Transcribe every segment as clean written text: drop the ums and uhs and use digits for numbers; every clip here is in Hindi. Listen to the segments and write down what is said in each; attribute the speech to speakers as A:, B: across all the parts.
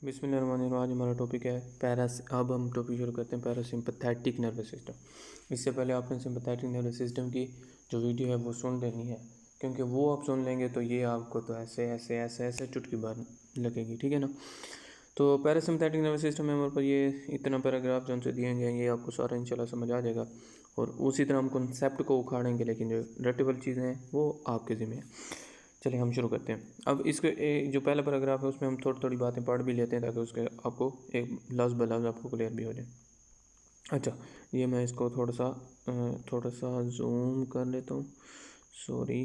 A: बिस्मिल्लाहिर्रहमानिर्रहीम। आज हमारा टॉपिक है अब हम टॉपिक शुरू करते हैं पैरासिम्पथेटिक नर्वस सिस्टम। इससे पहले आपने सिंपथेटिक नर्वस सिस्टम की जो वीडियो है वो सुन लेनी है, क्योंकि वो आप सुन लेंगे तो ये आपको तो ऐसे ऐसे ऐसे ऐसे चुटकी भर लगेगी, ठीक है ना। तो पैरासिम्पथेटिक नर्वस सिस्टम में हमारे पर ये इतना पैराग्राफ जो उनसे दिए गए ये आपको सारा इंशाल्लाह समझ आ जाएगा, और उसी तरह हम कॉन्सेप्ट को उखाड़ेंगे, लेकिन जो रटेबल चीज़ें हैं वो आपके ज़िम्मे हैं। चलिए हम शुरू करते हैं। अब इसके जो पहला पैराग्राफ है उसमें हम थोड़ी थोड़ी बातें पढ़ भी लेते हैं, ताकि उसके आपको एक लफ्ज़ ब लफ्ज़ आपको क्लियर भी हो जाए। अच्छा, ये मैं इसको थोड़ा सा जूम कर लेता हूँ, सॉरी,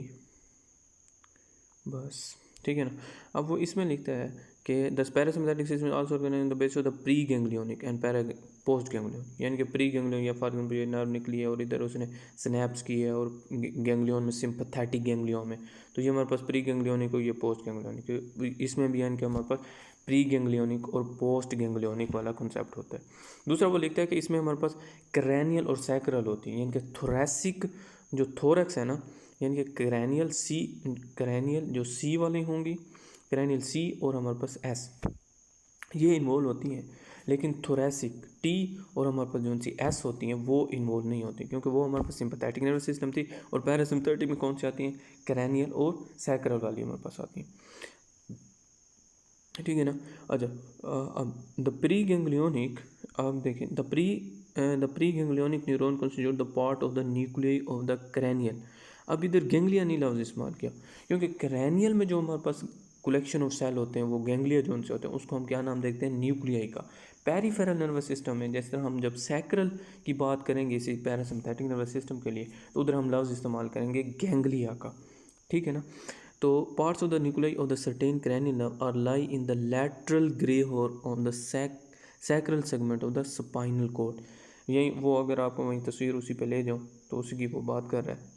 A: बस ठीक है ना। अब वो इसमें लिखता है कि the parasympathetic system also organised the base of the pre ganglionic and para post ganglion, यानी कि प्री गैंग्लियन या फॉर एग्जाम्पल ये नर्व निकली है और इधर उसने स्नैप्स की है, और गैंग्लियन में सिंपथेटिक गैंग्लियन में, तो ये हमारे पास प्री गैंग्लियोनिक और ये पोस्ट गैंग्लियोनिक, इसमें भी यानी कि हमारे पास प्री गैंग्लियोनिक और पोस्ट गैंग्लियोनिक वाला कॉन्सेप्ट होता है। दूसरा वो लिखता है कि इसमें हमारे पास क्रैनियल और सैक्रल होती है, यानी कि थोरैसिक जो थोरैक्स है ना, यानी कि क्रैनियल जो सी वाली होंगी, क्रैनियल सी और हमारे पास एस, ये इन्वॉल्व होती हैं, लेकिन थोरैसिक टी और हमारे पास जो सी एस होती हैं वो इन्वॉल्व नहीं होती, क्योंकि वो हमारे पास सिंपैथेटिक नर्वस सिस्टम थी। और पैरासिम्पथेटिक में कौन सी आती हैं? क्रैनियल और सैक्रल वाली हमारे पास आती हैं, ठीक है ना। अच्छा, अब द प्री गैंग्लियोनिक, अब देखें the pre ganglionic neuron constitute the part of the nuclei of the cranial. अब इधर गैंग्लिया नहीं लफ्ज़ इस्तेमाल किया, क्योंकि क्रैनियल में जो हमारे पास कलेक्शन ऑफ सेल होते हैं वो गैंग्लिया जोन से होते हैं, उसको हम क्या नाम देखते हैं? न्यूक्लियाई का। पेरिफेरल नर्वस सिस्टम में जिस तरह हम जब सैक्रल की बात करेंगे इसी पैरासिम्पथेटिक नर्वस सिस्टम के लिए, तो उधर हम लफ्ज़ इस्तेमाल करेंगे गैंग्लिया का, ठीक है ना। तो parts of the nuclei of the certain cranial nerve are lie in the lateral grey horn on the sacral segment of the spinal cord. यही वो, अगर आपको वही तस्वीर उसी पे ले जाऊँ तो उसी की वो बात कर रहा है।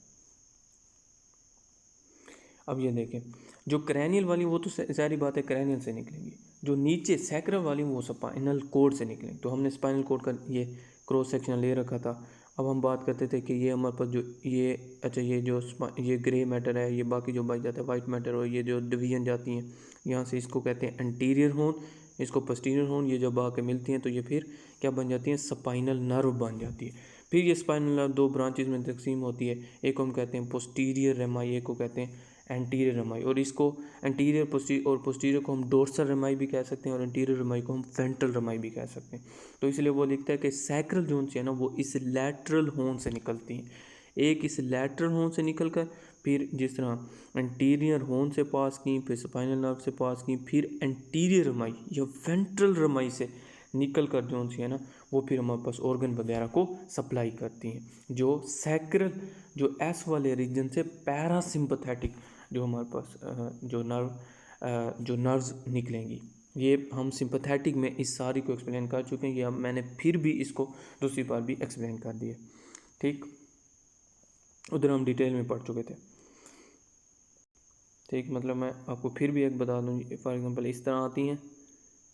A: अब ये देखें, जो क्रैनियल वाली वो तो सारी बात है क्रैनियल से निकलेंगी, जो नीचे सैक्रल वाली वो स्पाइनल कोड से निकलेंगी। तो हमने स्पाइनल कोड का ये क्रॉस सेक्शन ले रखा था। अब हम बात करते थे कि ये हमारे पास जो ये, अच्छा, ये ग्रे मैटर है, ये बाकी जो बच जाता है वाइट मैटर, और ये जो डिवीजन जाती हैं यहाँ से, इसको कहते हैं एंटीरियर होन, इसको पोस्टीरियर होन। ये जब आके मिलती हैं तो ये फिर क्या बन जाती हैं? स्पाइनल नर्व बन जाती है। फिर ये स्पाइनल नर्व दो ब्रांचेज में तकसीम होती है, एक को हम कहते हैं पोस्टीरियर रेमाई, एक को कहते हैं एंटीरियर रेमाई। और इसको एंटीरियर और पोस्टीरियर को हम डोर्सल रेमाई भी कह सकते हैं, और एंटीरियर रेमाई को हम वेंट्रल रेमाई भी कह सकते हैं। तो इसलिए वो लिखता है कि सैक्रल जोन से है ना, वो इस लैटरल होन से निकलती हैं। एक इस लैटरल होन से निकल कर फिर जिस तरह एंटीरियर होन से पास की, फिर स्पाइनल नर्व से पास की, फिर एंटीरियर रेमाई या वेंट्रल रेमाई से निकल कर जो सी है ना, वो फिर हमारे पास ऑर्गन वगैरह को सप्लाई करती हैं। जो सैक्रल जो एस वाले रीजन से पैरासिम्पथेटिक जो हमारे पास जो नर्व्स निकलेंगी, ये हम सिंपथेटिक में इस सारी को एक्सप्लेन कर चुके हैं। ये अब मैंने फिर भी इसको दूसरी बार भी एक्सप्लेन कर दिया, ठीक। उधर हम डिटेल में पढ़ चुके थे, ठीक। मतलब मैं आपको फिर भी एक बता दूँ, फॉर एग्जांपल इस तरह आती हैं,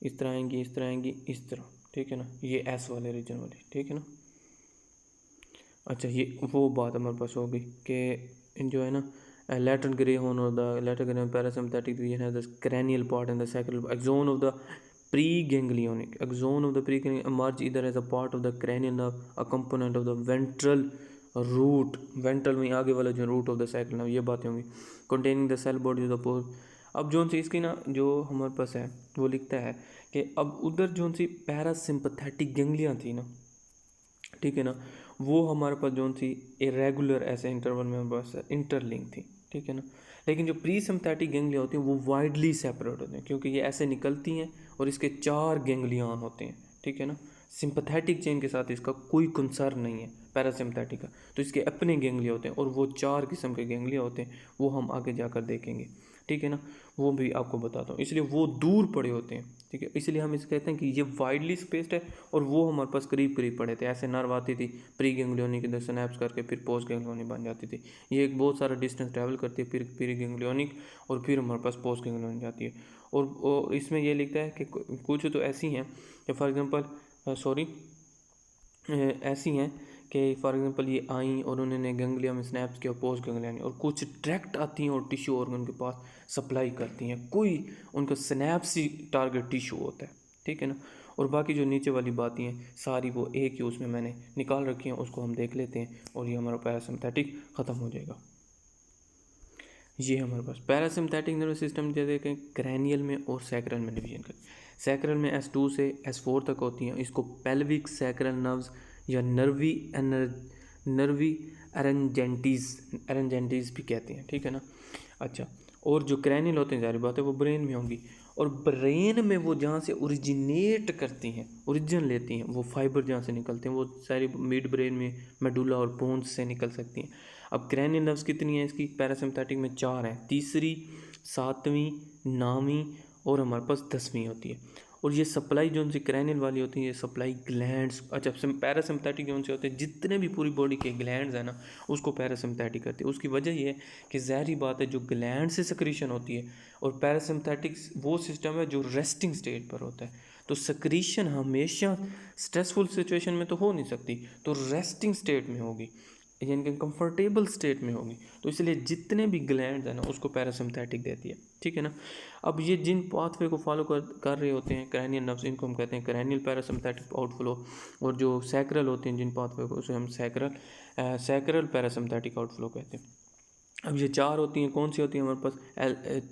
A: इस तरह आएंगी, इस तरह आएंगी, इस तरह, ठीक है ना। ये एस वाले रीजन वाली, ठीक है ना। अच्छा, ये वो बात हमारे पास होगी कि जो है ना, lateral gray horn or the lateral gray parasympathetic region has the cranial part and the sacral axon of the preganglionic axon of the preganglionic emerge either as a part of the cranial nerve, a component of the ventral root, ventral में आगे वाला जो root of the sacral nerve, ये बातें होंगी। containing the cell body of the pore। अब जोन सी इसकी ना जो हमारे पास है वो लिखता है कि अब उधर जोन सी पैरासिम्पथेटिक गैंग्लिया थी ना, ठीक है ना, वो हमारे पास जोन सी इरेगुलर ऐसे इंटरवल में हमारे पास इंटरलिंक थी, ठीक है ना। लेकिन जो प्री सिम्पथेटिक गैंग्लिया होती हैं वो वाइडली सेपरेट होते हैं, क्योंकि ये ऐसे निकलती हैं और इसके 4 गैंग्लियान होते हैं, ठीक है ना। सिंपथेटिक चेन के साथ इसका कोई कंसर्न नहीं है पैरासिम्पथेटिक का, तो इसके अपने गैंग्लिया होते हैं, और वो 4 किस्म के गैंग्लिया होते हैं, वो हम आगे जाकर देखेंगे, ठीक है ना। वो भी आपको बताता हूँ, इसलिए वो दूर पड़े होते हैं, ठीक है। इसलिए हम इसे कहते हैं कि ये वाइडली स्पेस्ड है, और वो हमारे पास करीब करीब पड़े थे। ऐसे नर्व आती थी प्री गैंग्लियोनिक, इधर सिनैप्स करके फिर पोस्ट गैंग्लियोनिक बन जाती थी। ये एक बहुत सारा डिस्टेंस ट्रैवल करती है, फिर प्री गैंग्लियोनिक, और फिर हमारे पास पोस्ट गैंग्लियोनिक जाती है। और इसमें ये लिखता है कि कुछ तो ऐसी हैं कि फॉर एग्जांपल ऐसी हैं कि फॉर एग्जांपल ये आई और उन्होंने गैंग्लिया में स्नैप्स किया, पोस्ट गैंग्लिया और कुछ डायरेक्ट आती हैं और टिश्यू ऑर्गन के पास सप्लाई करती हैं, कोई उनका स्नैप्स ही टारगेट टिश्यू होता है, ठीक है ना। और बाकी जो नीचे वाली बातें हैं सारी वो एक ही उसमें मैंने निकाल रखी हैं, उसको हम देख लेते हैं और ये हमारा पैरासिम्पैथिक ख़त्म हो जाएगा। ये हमारे पास पैरासिम्पैथिक नर्वस सिस्टम जैसे कि क्रैनियल में और सैक्रल में डिवीजन कर, सैक्रल में S2 से S4 तक होती हैं, इसको पेल्विक सैक्रल नर्व्स या नर्वी एरेंजेंटीज भी कहते हैं, ठीक है ना। अच्छा, और जो क्रैनियल होते हैं जारी बात है वो ब्रेन में होंगी, और ब्रेन में वो जहाँ से ओरिजिनेट करती हैं, ओरिजिन लेती हैं, वो फाइबर जहाँ से निकलते हैं वो सारी मिड ब्रेन में मेडुला और बोन्स से निकल सकती हैं। अब क्रैनियल नर्व्स कितनी हैं इसकी पैरासिम्पैथिक में? 4 हैं, तीसरी, 7वीं, 9वीं और हमारे पास 10वीं होती है। और ये सप्लाई जो उनसे क्रैनियल वाली होती है ये सप्लाई ग्लैंड्स, अच्छा पैरासिम्पैथिक जो उनसे होते हैं जितने भी पूरी बॉडी के ग्लैंड्स हैं ना उसको पैरासिम्पैथिक करती है। उसकी वजह ये है कि ज़ाहिर बात है जो ग्लैंड से सक्रीशन होती है, और पैरासिम्पैथिक वो सिस्टम है जो रेस्टिंग स्टेट पर होता है, तो सक्रीशन हमेशा स्ट्रेसफुल सिचुएशन में तो हो नहीं सकती, तो रेस्टिंग स्टेट में होगी, यानी कि कंफर्टेबल स्टेट में होगी, तो इसलिए जितने भी ग्लैंड्स हैं ना उसको पैरासिम्पैथिक देती है, ठीक है ना। अब ये जिन पाथवे को फॉलो कर रहे होते हैं क्रैनियल नर्व्स, इनको हम कहते हैं क्रैनियल पैरासिम्पैथिक आउटफ्लो, और जो सैक्रल होते हैं जिन पाथवे को उसे हम सैक्रल पैरासिम्पैथिक आउटफ्लो कहते हैं। अब ये 4 होती हैं, कौन सी होती हैं हमारे पास?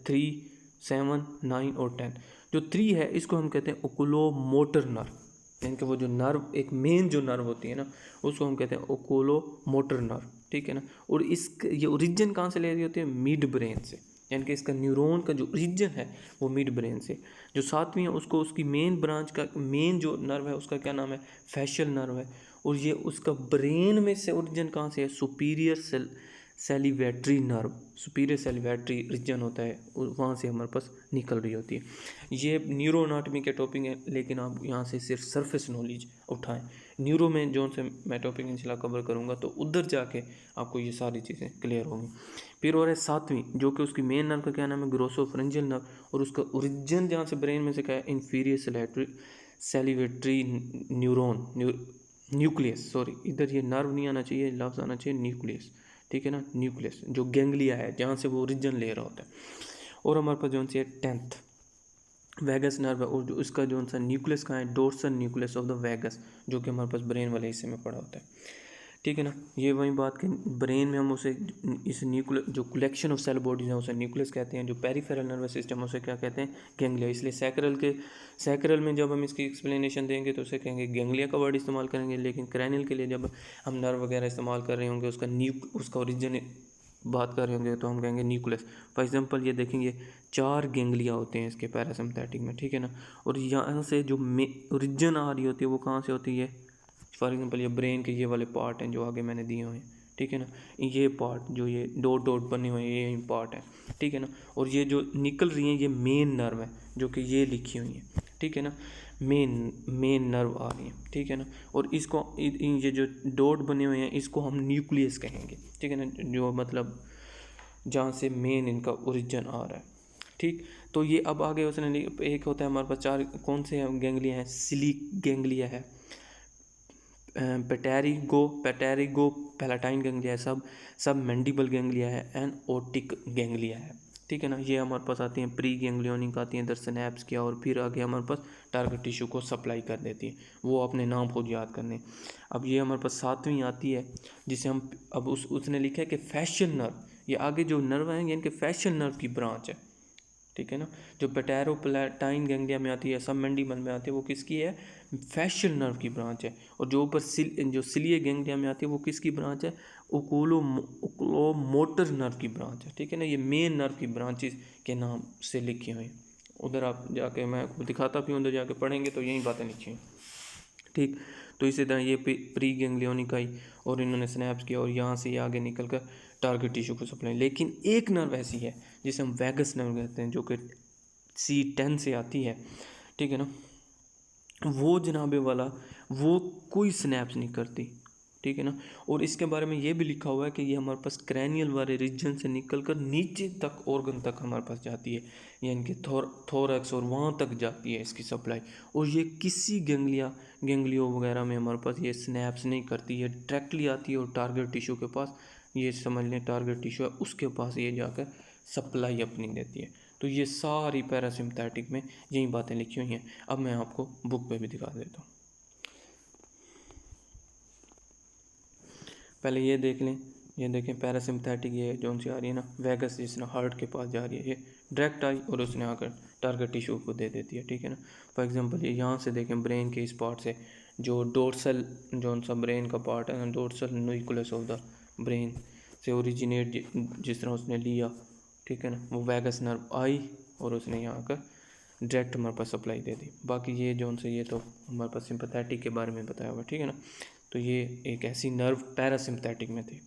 A: 3, 7, 9 और 10। जो 3 है इसको हम कहते हैं ओकुलोमोटर नर्व, यानी कि वो जो नर्व एक मेन जो नर्व होती है ना उसको हम कहते हैं ओकुलोमोटर नर्व, ठीक है ना। और ये ओरिजिन कहाँ से ले रही होती है? मिड ब्रेन से, यानी कि इसका न्यूरॉन का जो ओरिजिन है वो मिड ब्रेन से। जो 7वीं है उसको उसकी मेन ब्रांच का मेन जो नर्व है उसका क्या नाम है? फैशियल नर्व है। और ये उसका ब्रेन में से ओरिजिन कहाँ से है? Superior salivatory nerve, superior salivatory reason होता है, वहाँ से हमारे पास निकल रही होती है। ये न्यूरो एनाटॉमी के टॉपिक है, लेकिन आप यहाँ से सिर्फ सरफेस नॉलेज उठाएं। न्यूरो में जो से मैं टॉपिक इंशाल्लाह कवर करूँगा तो उधर जाके आपको ये सारी चीज़ें क्लियर होंगी। फिर और है 7वीं, जो कि उसकी मेन नर्व का क्या नाम है? ग्रोसोफ्रेंजियल नर्व, और उसका ओरिजिन जहाँ से ब्रेन में से क्या है? इंफीरियर सेलिवेटरी न्यूक्लियस, सॉरी इधर ये नर्व नहीं आना चाहिए, लफ्ज़ आना चाहिए न्यूक्लियस, ठीक है ना। न्यूक्लियस जो गैंग्लिया है जहाँ से वो ओरिजिन ले रहा होता है। और हमारे पास जो है 10th वैगस नर्व है, और जो इसका जो सा न्यूक्लियस कहाँ है? Dorsal nucleus of the vagus, जो कि हमारे पास ब्रेन वाले हिस्से में पड़ा होता है, ठीक है ना। ये वही बात कि ब्रेन में हम उसे इस न्यूक्लियस जो कलेक्शन ऑफ सेल बॉडीज हैं उसे न्यूक्लियस कहते हैं, जो पेरिफेरल नर्वस सिस्टम उसे क्या कहते हैं? गैंग्लिया। इसलिए सैक्रल में जब हम इसकी एक्सप्लेनेशन देंगे तो उसे कहेंगे गैंग्लिया का वर्ड इस्तेमाल करेंगे, लेकिन क्रैनियल के लिए जब हम नर्व वगैरह इस्तेमाल कर रहे होंगे उसका ओरिजिन बात कर रहे होंगे तो हम कहेंगे न्यूक्लियस। फॉर एग्जांपल ये देखेंगे 4 गैंग्लिया होते हैं इसके पैरासिम्पैथिक में, ठीक है ना। और यहाँ से जो ओरिजिन आ रही होती है वो कहाँ से होती है? फॉर एग्जांपल ये ब्रेन के ये वाले पार्ट हैं जो आगे मैंने दिए हुए हैं, ठीक है ना। ये पार्ट जो ये डॉट डॉट बने हुए हैं ये पार्ट है, ठीक है ना। और ये जो निकल रही हैं ये मेन नर्व है जो कि ये लिखी हुई है, ठीक है ना। मेन नर्व आ रही है, ठीक है ना। और इसको ये जो डॉट बने हुए हैं इसको हम न्यूक्लियस कहेंगे, ठीक है ना, जो मतलब जहाँ से मेन इनका ओरिजिन आ रहा है, ठीक। तो ये अब आगे उसने एक होता है हमारे पास 4 कौन से गैंग्लिया हैं? सिलिक गैंग्लिया है, पैटेरिगो पैलाटाइन गैंग्लिया है, सब मैंडिबल गैंग्लिया है, एंड ओटिक गैंग्लिया है, ठीक है ना। ये हमारे पास आती हैं प्री गैंग्लियोनिक आती हैं, इधर सिनेप्स किया और फिर आगे हमारे पास टारगेट टिश्यू को सप्लाई कर देती है, वो अपने नाम खुद याद करने। अब ये हमारे पास 7वीं आती है जिसे हम अब उसने लिखा है कि फैशियल नर्व, ये आगे जो नर्व है यानी कि फैशियल नर्व की ब्रांच है, ठीक है ना। जो पैटेरोप्लाटाइन गैंग्लिया में आती है, सब मैंडिबल में आती है, वो किसकी है? फैशियल नर्व की ब्रांच है। और जो ऊपर जो सिलिए गैंग्लिया में आती है वो किसकी ब्रांच है? ओकुलोमोटर नर्व की ब्रांच है, ठीक है ना। ये मेन नर्व की ब्रांचेस के नाम से लिखी हुई, उधर आप जाके मैं दिखाता भी उधर जाके पढ़ेंगे तो यही बातें लिखी हैं, ठीक। तो इसी तरह ये प्री गैंग्लियोनिक आई और इन्होंने स्नैप्स किया और यहाँ से ये आगे निकल कर टारगेट टिश्यू को सप्लाई। लेकिन एक नर्व ऐसी है जिसे हम वैगस नर्व कहते हैं जो कि C10 से आती है, ठीक है ना। वो जनाबे वाला वो कोई स्नैप्स नहीं करती, ठीक है ना। और इसके बारे में ये भी लिखा हुआ है कि ये हमारे पास क्रैनियल वाले रीजन से निकल कर नीचे तक ऑर्गन तक हमारे पास जाती है, यानी कि थोरैक्स और वहाँ तक जाती है इसकी सप्लाई। और ये किसी गेंगलियो वगैरह में हमारे पास ये स्नैप्स नहीं करती, ये डायरेक्टली आती है और टारगेट टिश्यू के पास, ये समझ लें टारगेट टिश्यू है उसके पास ये जाकर सप्लाई अपनी देती है। तो ये सारी पैरासिम्पथेटिक में यही बातें लिखी हुई हैं। अब मैं आपको बुक पे भी दिखा देता हूँ। पहले ये देख लें, ये देखें पैरासिम्पथेटिक ये जो सी आ रही है ना, वेगस जिसने हार्ट के पास जा रही है, ये डायरेक्ट आई और उसने आकर टारगेट टिश्यू को दे देती है, ठीक है ना। फॉर एग्जांपल ये यहाँ से देखें ब्रेन के इस पार्ट से, जो डोर्सल जो सा ब्रेन का पार्ट है ना, dorsal nucleus of the brain से ओरिजिनेट जिस तरह उसने लिया, ठीक है ना, वो वेगस नर्व आई और उसने यहाँ आकर डायरेक्ट हमारे पास सप्लाई दे दी। बाकी ये जो से ये तो हमारे पास सिंपैथेटिक के बारे में बताया हुआ, ठीक है ना। तो ये एक ऐसी नर्व पैरासिम्पथेटिक में थी।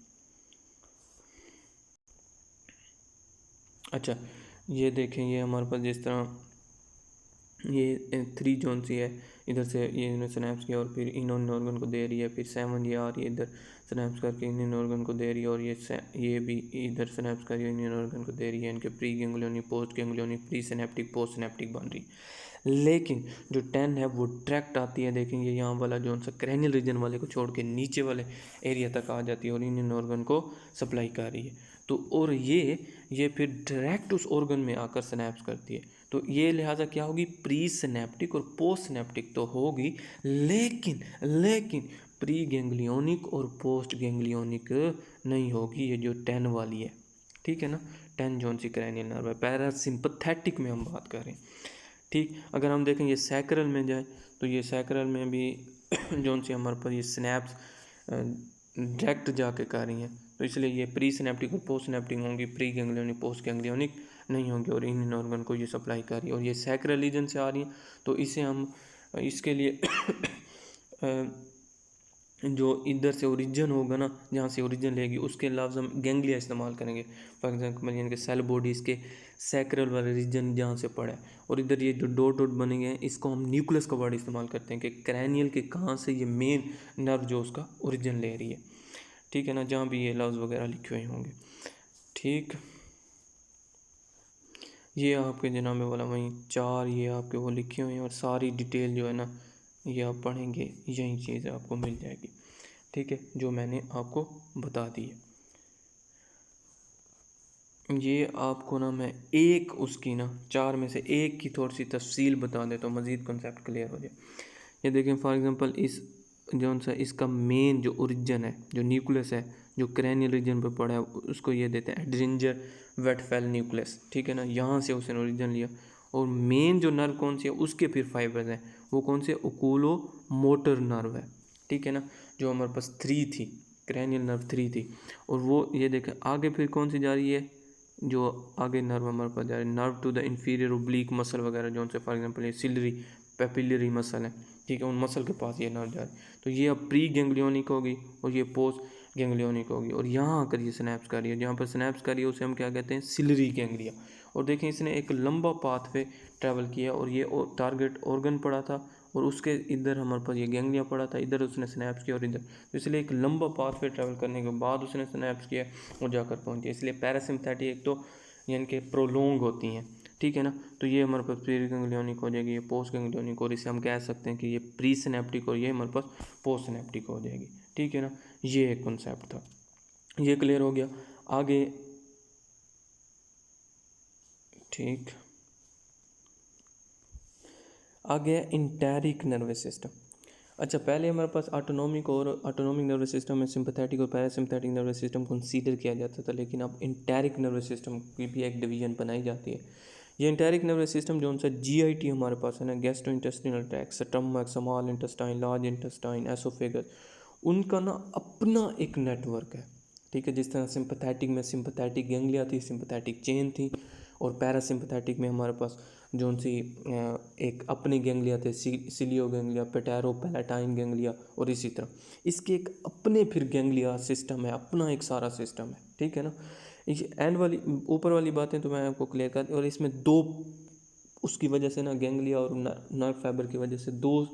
A: अच्छा ये देखें, ये हमारे पास जिस तरह ये 3 जोन सी है, इधर से ये इन्होंने स्नैप्स किया और फिर इन्होंने ऑर्गन को दे रही है, फिर 7 ये आ रही है इधर स्नैप्स करके इन ऑर्गन को दे रही है, और ये भी इधर स्नैप्स करके इन ऑर्गन को दे रही है। इनके pre ganglionic, post ganglionic, pre synaptic, post synaptic बन रही है। लेकिन जो 10 है वो डायरेक्ट आती है, देखेंगे यहाँ वाला जो सा क्रैनियल रीजन वाले को छोड़ के नीचे वाले एरिया तक आ जाती है और इन ऑर्गन को सप्लाई कर रही है। तो और ये फिर डायरेक्ट उस ऑर्गन में आकर स्नैप्स करती है। तो ये लिहाजा क्या होगी, प्री सिनेप्टिक और पोस्ट सिनेप्टिक तो होगी, लेकिन प्री गैंग्लियोनिक और पोस्ट गैंग्लियोनिक नहीं होगी, ये जो 10 वाली है, ठीक है ना। 10 जोन सी क्रैनियल नर्व है, पैरासिम्पथेटिक में हम बात कर रहे हैं, ठीक। अगर हम देखें ये सैक्रल में जाए तो ये सैक्रल में भी जोन सी हमारे पास ये स्नैप्स डायरेक्ट जाके कर रही हैं, तो इसलिए ये प्री सिनेप्टिक और पोस्ट सिनेप्टिक होंगी, प्री गैंग्लियोनिक पोस्ट गैंग्लियोनिक नहीं होंगी, और इन ऑर्गन को ये सप्लाई कर रही है। और ये सैक्रल रीजन से आ रही हैं, तो इसे हम इसके लिए जो इधर से ओरिजिन होगा ना, जहाँ से ओरिजिन लेगी उसके लफ्ज़ हम गैंग्लिया इस्तेमाल करेंगे। फॉर एग्जाम्पल यानी कि सेल बॉडीज़ के सैक्रल वाले रीजन जहाँ से पड़ा है, और इधर ये जो डॉट डॉट बने गए हैं इसको हम न्यूक्लियस का वर्ड इस्तेमाल करते हैं कि क्रैनियल के कहाँ से ये मेन नर्व जो उसका ओरिजिन ले रही है, ठीक है ना, जहाँ भी ये लफ्ज़ वगैरह लिखे हुए होंगे, ठीक। ये आपके जनाब वाला वहीं 4 ये आपके वो लिखे हुए हैं, और सारी डिटेल जो है ना ये आप पढ़ेंगे, यही चीज़ आपको मिल जाएगी, ठीक है, जो मैंने आपको बता दी है। ये आपको ना मैं एक उसकी ना 4 में से एक की थोड़ी सी तफसील बता देता हूँ, मज़ीद कॉन्सेप्ट क्लियर हो जाए। ये देखें फॉर एग्जांपल इस जो सा इसका मेन जो ओरिजिन है, जो न्यूक्लियस है, जो क्रैनियल रीजन पर पड़ा है, उसको ये देते हैं एड्रिंजर वेटफेल न्यूक्लियस, ठीक है ना। यहाँ से उसने ओरिजिन लिया, और मेन जो नर्व कौन सी है उसके फिर फाइबर्स हैं, वो कौन से, ओकुलो मोटर नर्व है, ठीक है ना, जो हमारे पास 3 थी, क्रैनियल नर्व 3 थी। और वो ये देखें आगे फिर कौन सी जा रही है, जो आगे नर्व हमारे पास जा रही है, nerve to the inferior oblique muscle वगैरह, जो उनसे फॉर एग्जांपल ये सिलरी पेपिलरी मसल है, ठीक है, उन मसल के पास ये नर्व जा रही है। तो ये अब प्री गैंग्लियोनिक होगी और ये पोस्ट गैंग्लियोनिक होगी, और यहाँ आकर ये स्नैप्स कर रही है, जहाँ पर स्नैप्स कर रही है उसे हम क्या कहते हैं, सिलरी गैंग्लिया। और देखें इसने एक लंबा पाथ पे ट्रैवल किया, और ये टारगेट ऑर्गन पड़ा था, और उसके इधर हमारे पास ये गैंग्लिया पड़ा था, इधर उसने स्नैप्स किया और इधर, तो इसलिए एक लंबा पाथ पे ट्रैवल करने के बाद उसने स्नैप्स किया और जाकर पहुँच गया। इसलिए पैरासिम्पथेटिक एक तो यानी कि प्रोलोंग होती हैं, ठीक है ना। तो ये हमारे पास प्री गैंग्लियोनिक हो जाएगी, ये पोस्ट गैंग्लियोनिक, और इसे हम कह सकते हैं कि ये प्री सिनेप्टिक और ये हमारे पास पोस्ट सिनेप्टिक हो जाएगी, ठीक है ना। ये एक कॉन्सेप्ट था, ये क्लियर हो गया। आगे ठीक, आगे है इंटेरिक नर्वस सिस्टम। अच्छा पहले हमारे पास ऑटोनॉमिक नर्वस सिस्टम में सिंपैथेटिक और पैरासिम्पैथेटिक नर्वस सिस्टम कंसीडर किया जाता था, लेकिन अब इंटेरिक नर्वस सिस्टम की भी एक डिवीजन बनाई जाती है। ये इंटेरिक नर्वस सिस्टम जो उनसे GIT हमारे पास है ना, gastrointestinal tract, stomach, small intestine, large intestine, oesophagus, उनका ना अपना एक नेटवर्क है, ठीक है। जिस तरह सिंपैथेटिक में सिंपैथेटिक गैंग्लिया थी, सिंपैथेटिक चेन थी, और पैरासिम्पैथेटिक में हमारे पास जो सी एक अपने गैंग्लिया थे, सिलियो गैंग्लिया, पेटेरो पैलेटाइन गैंग्लिया, और इसी तरह इसके एक अपने फिर गैंग्लिया सिस्टम है, अपना एक सारा सिस्टम है, ठीक है ना। एंड वाली ऊपर वाली बातें तो मैं आपको क्लियर कर, और इसमें 2 उसकी वजह से ना गैंग्लिया और नर्व फाइबर की वजह से 2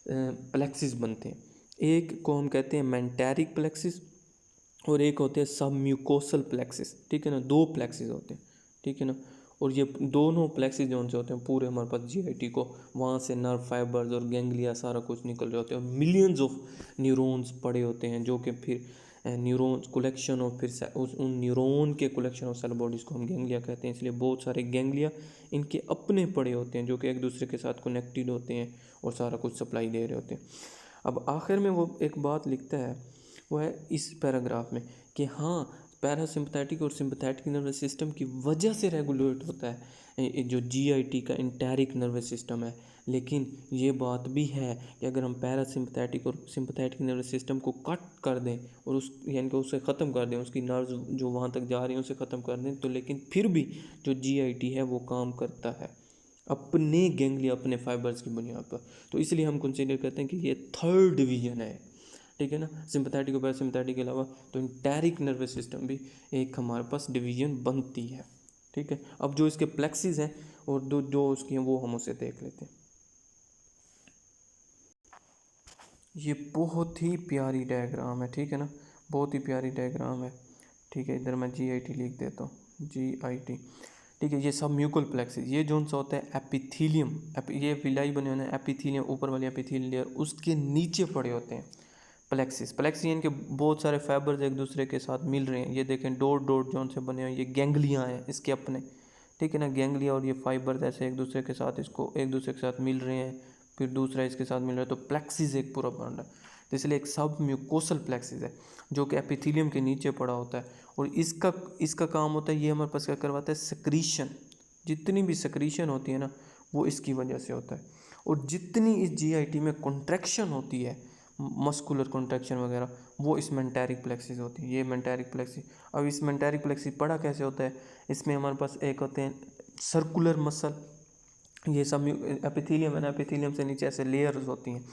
A: प्लेक्सिस बनते हैं, एक को हम कहते हैं मेंटेरिक प्लेक्सिस और एक होते हैं सब म्यूकोसल प्लेक्सिस, ठीक है ना, दो प्लेक्सिस होते हैं, ठीक है ना। और ये दोनों प्लेक्सिस जो से होते हैं पूरे हमारे पास जीआईटी को, वहाँ से नर्व फाइबर्स और गैंग्लिया सारा कुछ निकल रहे होते हैं, और मिलियंस ऑफ न्यूरॉन्स पड़े होते हैं जो कि फिर न्यूरॉन्स कलेक्शन और फिर उन न्यूरॉन के कलेक्शन ऑफ सेल बॉडीज़ को हम गैंग्लिया कहते हैं। इसलिए बहुत सारे गैंग्लिया इनके अपने पड़े होते हैं जो कि एक दूसरे के साथ कनेक्टेड होते हैं और सारा कुछ सप्लाई दे रहे होते हैं। अब आखिर में वो एक बात लिखता है, वो है इस पैराग्राफ में कि हाँ पैरासिम्पथेटिक और सिंपथेटिक नर्वस सिस्टम की वजह से रेगुलेट होता है जो जीआईटी का इंटेरिक नर्वस सिस्टम है। लेकिन ये बात भी है कि अगर हम पैरासिम्पथेटिक और सिंपथेटिक नर्वस सिस्टम को कट कर दें और उस यानी कि उसे ख़त्म कर दें, उसकी नर्व्स जो वहाँ तक जा रही हैं उसे ख़त्म कर दें, तो लेकिन फिर भी जो जीआईटी है वो काम करता है अपने गैंग्लिया अपने फाइबर्स की बुनियाद पर। तो इसलिए हम कंसीडर करते हैं कि ये थर्ड डिवीजन है, ठीक है ना, सिंपथेटिक और पैरासिम्पथेटिक के अलावा। तो इंटेरिक नर्वस सिस्टम भी एक हमारे पास डिवीजन बनती है, ठीक है। अब जो इसके प्लेक्सिस हैं और जो उसकी हैं वो हम उसे देख लेते हैं। ये बहुत ही प्यारी डायग्राम है, ठीक है ना, बहुत ही प्यारी डायग्राम है, ठीक है। इधर मैं जीआईटी लिख देता हूँ, जीआईटी, ठीक है। ये सब म्यूकल प्लेक्सिस, ये जो सा होता है एपिथीलियम, ये विलाई बने हुए हैं एपिथीलियम, ऊपर वाली एपिथीलियल लेयर, उसके नीचे पड़े होते हैं प्लेक्सिस। प्लेक्सिस इनके बहुत सारे फाइबर्स एक दूसरे के साथ मिल रहे हैं, ये देखें डॉट डॉट जोन से बने हैं, ये गैंग्लिया हैं इसके अपने, ठीक है ना। गैंग्लिया और ये फाइबर्स ऐसे एक दूसरे के साथ इसको एक दूसरे के साथ मिल रहे हैं, फिर दूसरा इसके साथ मिल रहा है, तो प्लेक्सिस एक पूरा बन रहा है। तो इसलिए एक सब म्यूकोसल प्लेक्सिस है जो कि एपिथीलियम के नीचे पड़ा होता है, और इसका इसका काम होता है, ये हमारे पास क्या करवाता है, सक्रीशन। जितनी भी सक्रीशन होती है ना वो इसकी वजह से होता है। और जितनी इस जीआईटी में कॉन्ट्रैक्शन होती है, मस्कुलर कॉन्ट्रैक्शन वगैरह, वो इस मेंटेरिक प्लेक्सिस होती है, ये मेंटेरिक प्लेक्सिस। अब इस मेंटेरिक प्लेक्सिस पड़ा कैसे होता है, इसमें हमारे पास एक होते हैं सर्कुलर मसल, ये सब एपिथीलियम है ना, एपिथीलियम से नीचे ऐसे लेयर्स होती हैं,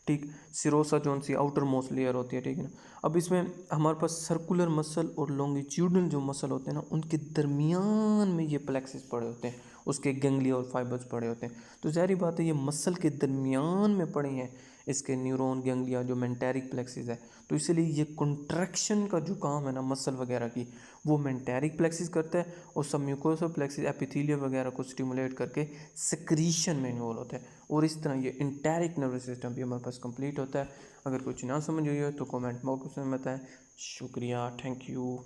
A: ठीक। सिरोसा जोन सी आउटर मोस्ट लेयर होती है, ठीक है ना। अब इसमें हमारे पास सर्कुलर मसल और लॉन्गिट्यूडनल जो मसल होते हैं ना, उनके दरमियान में ये प्लेक्सिस पड़े होते हैं, उसके गैंग्लिया और फाइबर्स पड़े होते हैं। तो ज़ाहिर बात है ये मसल के दरमियान में पड़े हैं इसके न्यूरॉन गैंग्लिया जो मेंटेरिक प्लेक्सिस है। तो इसलिए ये कॉन्ट्रैक्शन का जो काम है ना मसल वगैरह की, वो मेंटेरिक प्लेक्सिस करता है, और सब म्यूकोसल प्लेक्सिस एपिथेलियम वगैरह को स्टिमुलेट करके सेक्रीशन में इन्वॉल्व होता है। और इस तरह ये इंटेरिक नर्वस सिस्टम भी हमारे पास कंप्लीट होता है। अगर कुछ ना समझ हुई हो तो कमेंट बॉक्स में बताएं। शुक्रिया, थैंक यू।